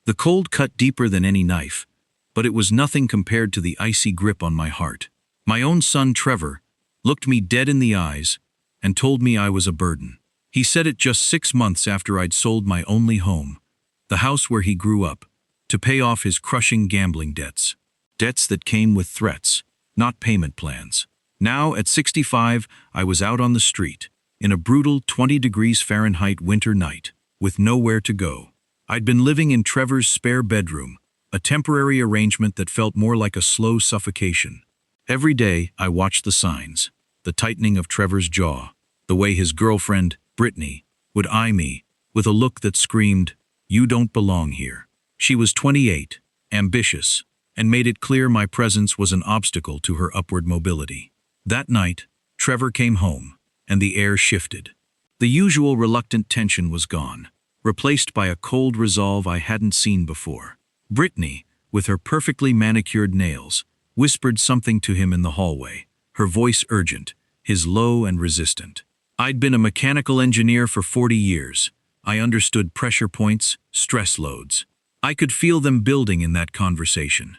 The cold cut deeper than any knife, but it was nothing compared to the icy grip on my heart. My own son, Trevor, looked me dead in the eyes and told me I was a burden. He said it just 6 months after I'd sold my only home, the house where he grew up, to pay off his crushing gambling debts. Debts that came with threats, not payment plans. Now, at 65, I was out on the street, in a brutal 20 degrees Fahrenheit winter night, with nowhere to go. I'd been living in Trevor's spare bedroom, a temporary arrangement that felt more like a slow suffocation. Every day, I watched the signs, the tightening of Trevor's jaw, the way his girlfriend, Brittany, would eye me with a look that screamed, "You don't belong here." She was 28, ambitious, and made it clear my presence was an obstacle to her upward mobility. That night, Trevor came home, and the air shifted. The usual reluctant tension was gone, replaced by a cold resolve I hadn't seen before. Brittany, with her perfectly manicured nails, whispered something to him in the hallway, her voice urgent, his low and resistant. I'd been a mechanical engineer for 40 years. I understood pressure points, stress loads. I could feel them building in that conversation.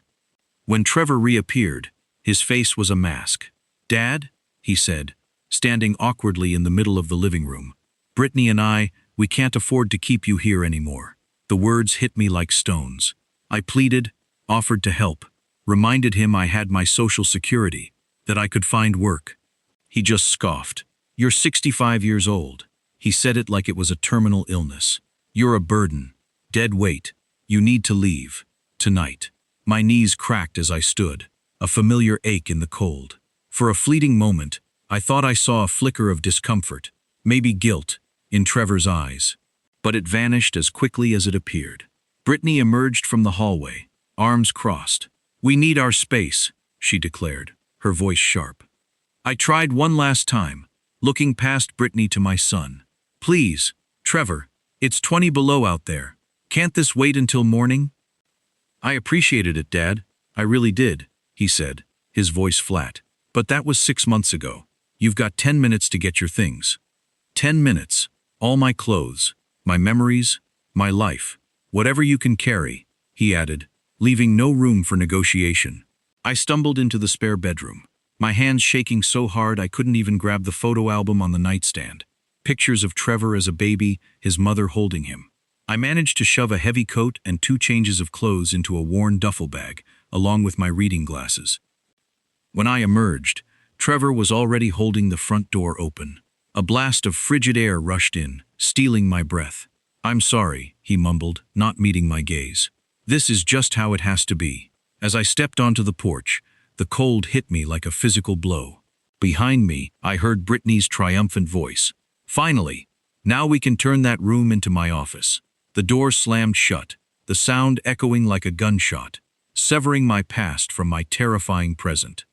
When Trevor reappeared, his face was a mask. "Dad," he said, standing awkwardly in the middle of the living room, "Brittany and we can't afford to keep you here anymore." The words hit me like stones. I pleaded, offered to help, reminded him I had my social security, that I could find work. He just scoffed. "You're 65 years old." He said it like it was a terminal illness. "You're a burden. Dead weight. You need to leave. Tonight." My knees cracked as I stood, a familiar ache in the cold. For a fleeting moment, I thought I saw a flicker of discomfort, maybe guilt, in Trevor's eyes. But it vanished as quickly as it appeared. Brittany emerged from the hallway, arms crossed. "We need our space," she declared, her voice sharp. I tried one last time, looking past Brittany to my son. "Please, Trevor, it's 20 below out there. Can't this wait until morning?" "I appreciated it, Dad. I really did," he said, his voice flat. "But that was 6 months ago. You've got 10 minutes to get your things." 10 minutes. All my clothes, my memories, my life. "Whatever you can carry," he added, leaving no room for negotiation. I stumbled into the spare bedroom, my hands shaking so hard I couldn't even grab the photo album on the nightstand. Pictures of Trevor as a baby, his mother holding him. I managed to shove a heavy coat and 2 changes of clothes into a worn duffel bag, along with my reading glasses. When I emerged, Trevor was already holding the front door open. A blast of frigid air rushed in, stealing my breath. "I'm sorry," he mumbled, not meeting my gaze. "This is just how it has to be." As I stepped onto the porch, the cold hit me like a physical blow. Behind me, I heard Brittany's triumphant voice. "Finally! Now we can turn that room into my office." The door slammed shut, the sound echoing like a gunshot, severing my past from my terrifying present.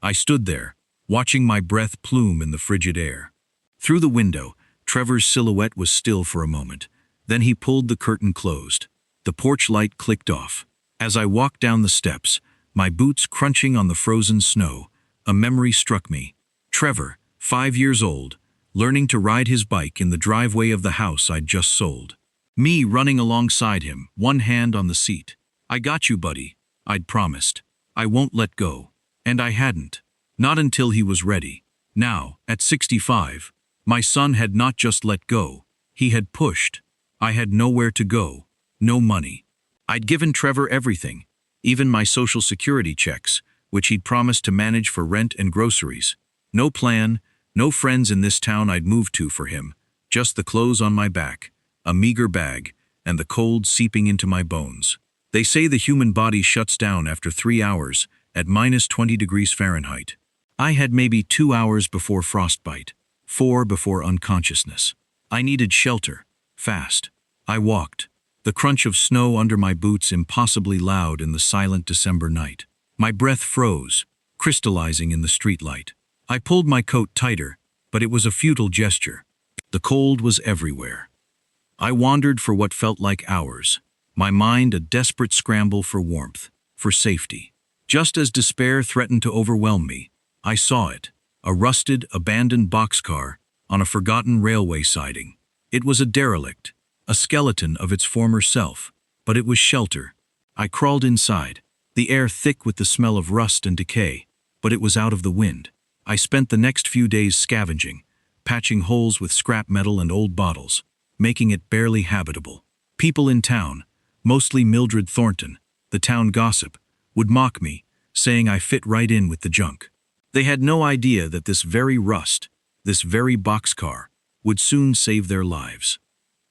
I stood there, watching my breath plume in the frigid air. Through the window, Trevor's silhouette was still for a moment. Then he pulled the curtain closed. The porch light clicked off. As I walked down the steps, my boots crunching on the frozen snow, a memory struck me. Trevor, 5 years old, learning to ride his bike in the driveway of the house I'd just sold. Me running alongside him, one hand on the seat. "I got you, buddy," I'd promised. "I won't let go." And I hadn't. Not until he was ready. Now, at 65, my son had not just let go. He had pushed. I had nowhere to go. No money. I'd given Trevor everything, even my social security checks, which he'd promised to manage for rent and groceries. No plan, no friends in this town I'd moved to for him, just the clothes on my back, a meager bag, and the cold seeping into my bones. They say the human body shuts down after 3 hours at -20 degrees Fahrenheit. I had maybe 2 hours before frostbite, 4 before unconsciousness. I needed shelter, fast. I walked, the crunch of snow under my boots impossibly loud in the silent December night. My breath froze, crystallizing in the streetlight. I pulled my coat tighter, but it was a futile gesture. The cold was everywhere. I wandered for what felt like hours, my mind a desperate scramble for warmth, for safety. Just as despair threatened to overwhelm me, I saw it, a rusted, abandoned boxcar on a forgotten railway siding. It was a derelict, a skeleton of its former self, but it was shelter. I crawled inside, the air thick with the smell of rust and decay, but it was out of the wind. I spent the next few days scavenging, patching holes with scrap metal and old bottles, making it barely habitable. People in town, mostly Mildred Thornton, the town gossip, would mock me, saying I fit right in with the junk. They had no idea that this very rust, this very boxcar, would soon save their lives.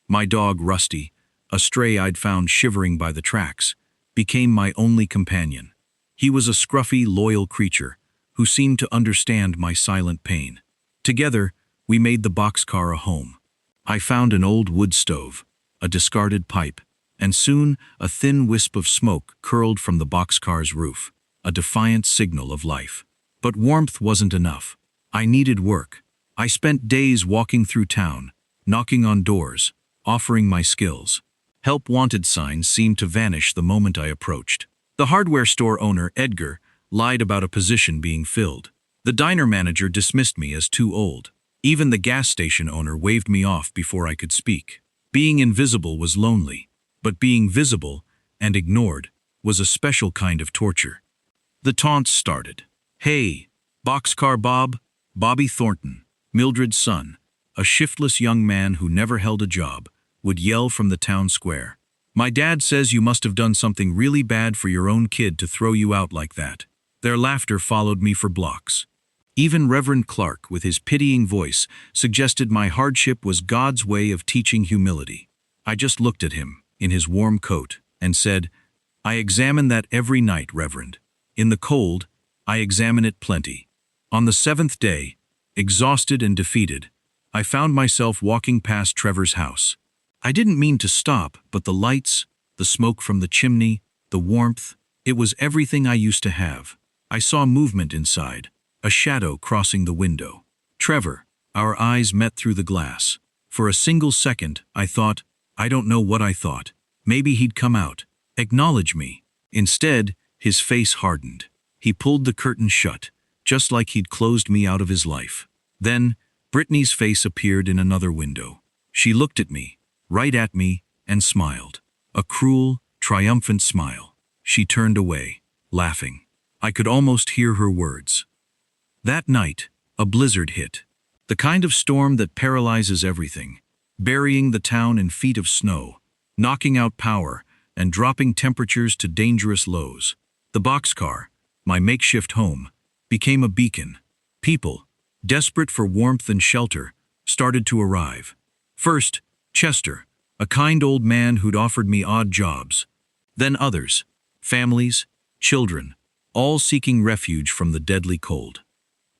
My dog, Rusty, a stray I'd found shivering by the tracks, became my only companion. He was a scruffy, loyal creature who seemed to understand my silent pain. Together, we made the boxcar a home. I found an old wood stove, a discarded pipe, and soon a thin wisp of smoke curled from the boxcar's roof, a defiant signal of life. But warmth wasn't enough. I needed work. I spent days walking through town, knocking on doors, offering my skills. Help wanted signs seemed to vanish the moment I approached. The hardware store owner, Edgar, lied about a position being filled. The diner manager dismissed me as too old. Even the gas station owner waved me off before I could speak. Being invisible was lonely, but being visible and ignored was a special kind of torture. The taunts started. "Hey, Boxcar Bob," Bobby Thornton, Mildred's son, a shiftless young man who never held a job, would yell from the town square. "My dad says you must have done something really bad for your own kid to throw you out like that." Their laughter followed me for blocks. Even Reverend Clark, with his pitying voice, suggested my hardship was God's way of teaching humility. I just looked at him, in his warm coat, and said, "I examine that every night, Reverend. In the cold, I examine it plenty." On the seventh day, exhausted and defeated, I found myself walking past Trevor's house. I didn't mean to stop, but the lights, the smoke from the chimney, the warmth, it was everything I used to have. I saw movement inside, a shadow crossing the window. Trevor, our eyes met through the glass. For a single second, I thought, I don't know what I thought. Maybe he'd come out, acknowledge me. Instead, his face hardened. He pulled the curtain shut, just like he'd closed me out of his life. Then, Brittany's face appeared in another window. She looked at me, right at me, and smiled. A cruel, triumphant smile. She turned away, laughing. I could almost hear her words. That night, a blizzard hit. The kind of storm that paralyzes everything, burying the town in feet of snow, knocking out power, and dropping temperatures to dangerous lows. The boxcar, my makeshift home, became a beacon. People, desperate for warmth and shelter, started to arrive. First, Chester, a kind old man who'd offered me odd jobs. Then others, families, children, all seeking refuge from the deadly cold.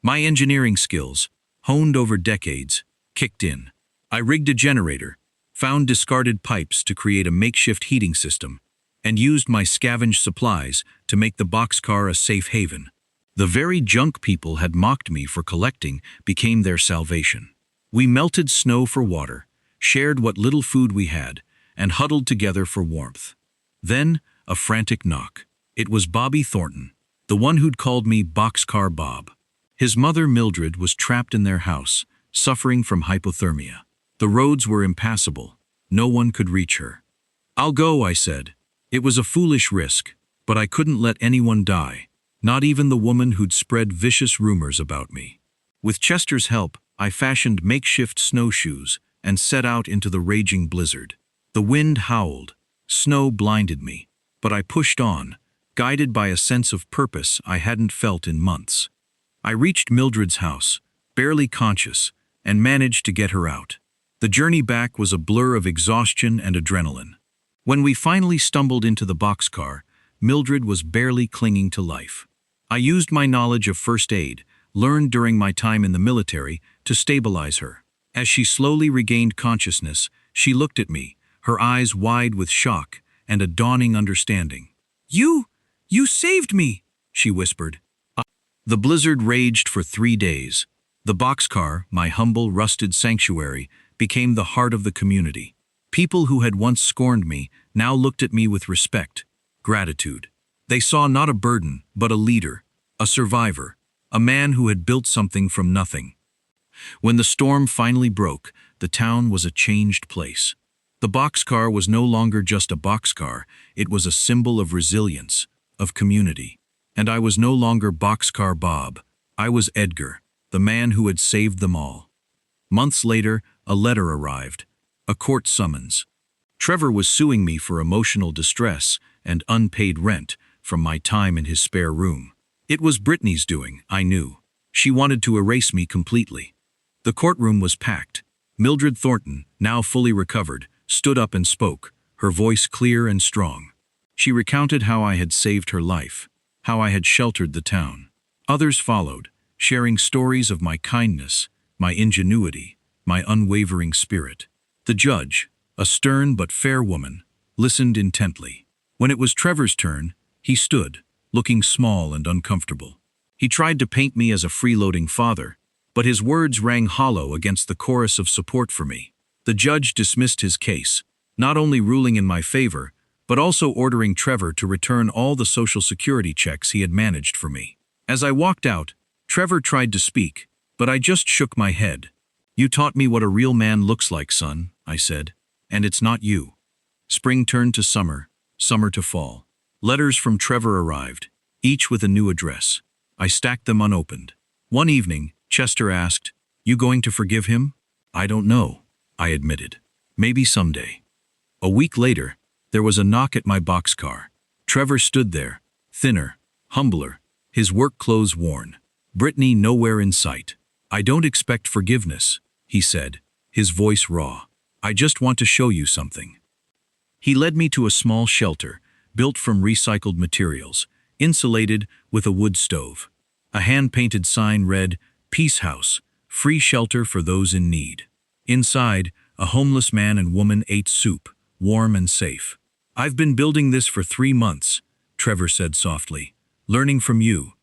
My engineering skills, honed over decades, kicked in. I rigged a generator, found discarded pipes to create a makeshift heating system, and used my scavenged supplies to make the boxcar a safe haven. The very junk people had mocked me for collecting became their salvation. We melted snow for water, shared what little food we had, and huddled together for warmth. Then, a frantic knock. It was Bobby Thornton, the one who'd called me Boxcar Bob. His mother, Mildred, was trapped in their house, suffering from hypothermia. The roads were impassable. No one could reach her. "I'll go," I said. It was a foolish risk, but I couldn't let anyone die, not even the woman who'd spread vicious rumors about me. With Chester's help, I fashioned makeshift snowshoes and set out into the raging blizzard. The wind howled, snow blinded me, but I pushed on, guided by a sense of purpose I hadn't felt in months. I reached Mildred's house, barely conscious, and managed to get her out. The journey back was a blur of exhaustion and adrenaline. When we finally stumbled into the boxcar, Mildred was barely clinging to life. I used my knowledge of first aid, learned during my time in the military, to stabilize her. As she slowly regained consciousness, she looked at me, her eyes wide with shock and a dawning understanding. You saved me," she whispered. The blizzard raged for 3 days. The boxcar, my humble, rusted sanctuary, became the heart of the community. People who had once scorned me now looked at me with respect, gratitude. They saw not a burden, but a leader, a survivor, a man who had built something from nothing. When the storm finally broke, the town was a changed place. The boxcar was no longer just a boxcar, it was a symbol of resilience, of community. And I was no longer Boxcar Bob. I was Edgar, the man who had saved them all. Months later, a letter arrived, a court summons. Trevor was suing me for emotional distress and unpaid rent from my time in his spare room. It was Brittany's doing, I knew. She wanted to erase me completely. The courtroom was packed. Mildred Thornton, now fully recovered, stood up and spoke, her voice clear and strong. She recounted how I had saved her life, how I had sheltered the town. Others followed, sharing stories of my kindness, my ingenuity, my unwavering spirit. The judge, a stern but fair woman, listened intently. When it was Trevor's turn, he stood, looking small and uncomfortable. He tried to paint me as a freeloading father, but his words rang hollow against the chorus of support for me. The judge dismissed his case, not only ruling in my favor, but also ordering Trevor to return all the Social Security checks he had managed for me. As I walked out, Trevor tried to speak, but I just shook my head. "You taught me what a real man looks like, son," I said, "and it's not you." Spring turned to summer, summer to fall. Letters from Trevor arrived, each with a new address. I stacked them unopened. One evening, Chester asked, "You going to forgive him?" "I don't know," I admitted. "Maybe someday." A week later, there was a knock at my boxcar. Trevor stood there, thinner, humbler, his work clothes worn. Brittany nowhere in sight. "I don't expect forgiveness," he said, his voice raw. "I just want to show you something." He led me to a small shelter, built from recycled materials, insulated with a wood stove. A hand-painted sign read, "Peace House, free shelter for those in need." Inside, a homeless man and woman ate soup, warm and safe. "I've been building this for 3 months," Trevor said softly, "learning from you,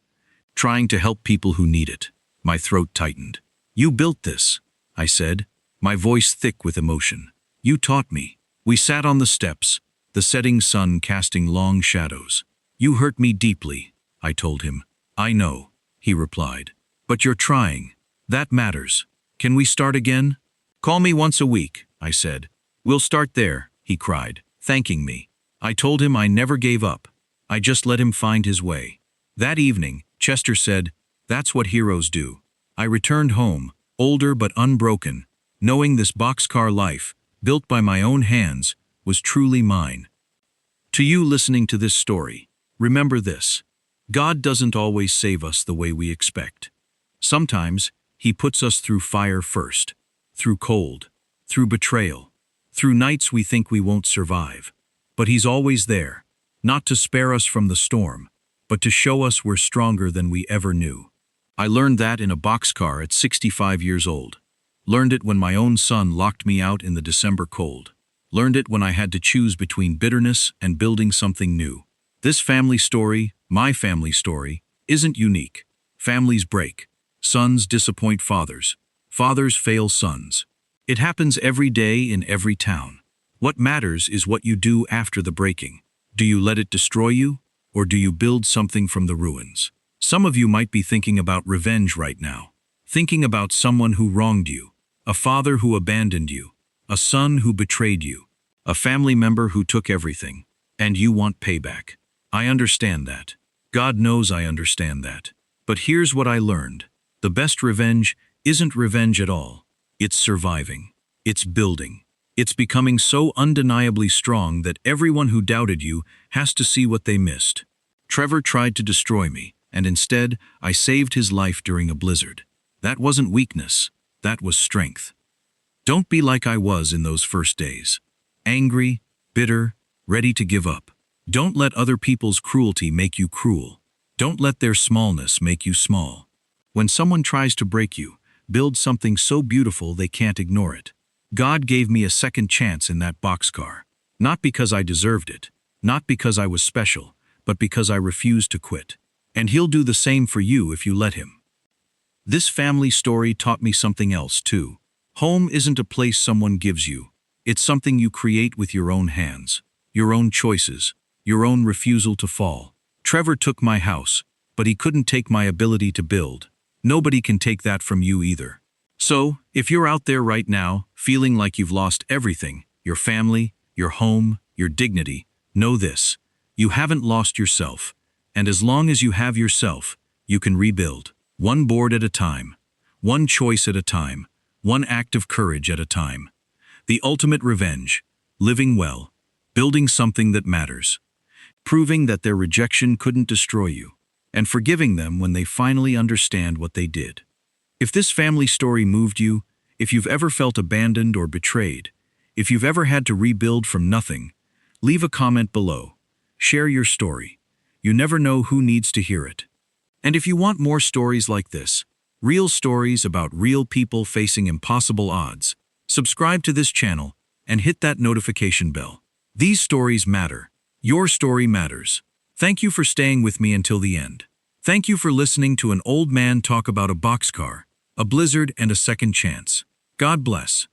trying to help people who need it." My throat tightened. "You built this," I said, my voice thick with emotion. "You taught me." We sat on the steps, the setting sun casting long shadows. "You hurt me deeply," I told him. "I know," he replied. "But you're trying. That matters. Can we start again?" "Call me once a week," I said. "We'll start there," he cried, thanking me. I told him I never gave up. I just let him find his way. That evening, Chester said, "That's what heroes do." I returned home, older but unbroken, knowing this boxcar life, built by my own hands, was truly mine. To you listening to this story, remember this: God doesn't always save us the way we expect. Sometimes, He puts us through fire first, through cold, through betrayal, through nights we think we won't survive. But He's always there, not to spare us from the storm, but to show us we're stronger than we ever knew. I learned that in a boxcar at 65 years old. Learned it when my own son locked me out in the December cold. Learned it when I had to choose between bitterness and building something new. This family story, my family story, isn't unique. Families break. Sons disappoint fathers. Fathers fail sons. It happens every day in every town. What matters is what you do after the breaking. Do you let it destroy you, or do you build something from the ruins? Some of you might be thinking about revenge right now. Thinking about someone who wronged you, a father who abandoned you, a son who betrayed you, a family member who took everything, and you want payback. I understand that. God knows I understand that. But here's what I learned. The best revenge isn't revenge at all. It's surviving. It's building. It's becoming so undeniably strong that everyone who doubted you has to see what they missed. Trevor tried to destroy me, and instead, I saved his life during a blizzard. That wasn't weakness. That was strength. Don't be like I was in those first days. Angry, bitter, ready to give up. Don't let other people's cruelty make you cruel. Don't let their smallness make you small. When someone tries to break you, build something so beautiful they can't ignore it. God gave me a second chance in that boxcar. Not because I deserved it, not because I was special, but because I refused to quit. And He'll do the same for you if you let Him. This family story taught me something else too. Home isn't a place someone gives you. It's something you create with your own hands, your own choices, your own refusal to fall. Trevor took my house, but he couldn't take my ability to build. Nobody can take that from you either. So, if you're out there right now, feeling like you've lost everything, your family, your home, your dignity, know this: you haven't lost yourself, and as long as you have yourself, you can rebuild. One board at a time, one choice at a time, one act of courage at a time. The ultimate revenge: living well, building something that matters, proving that their rejection couldn't destroy you, and forgiving them when they finally understand what they did. If this family story moved you, if you've ever felt abandoned or betrayed, if you've ever had to rebuild from nothing, leave a comment below. Share your story. You never know who needs to hear it. And if you want more stories like this, real stories about real people facing impossible odds, subscribe to this channel and hit that notification bell. These stories matter. Your story matters. Thank you for staying with me until the end. Thank you for listening to an old man talk about a boxcar, a blizzard, and a second chance. God bless.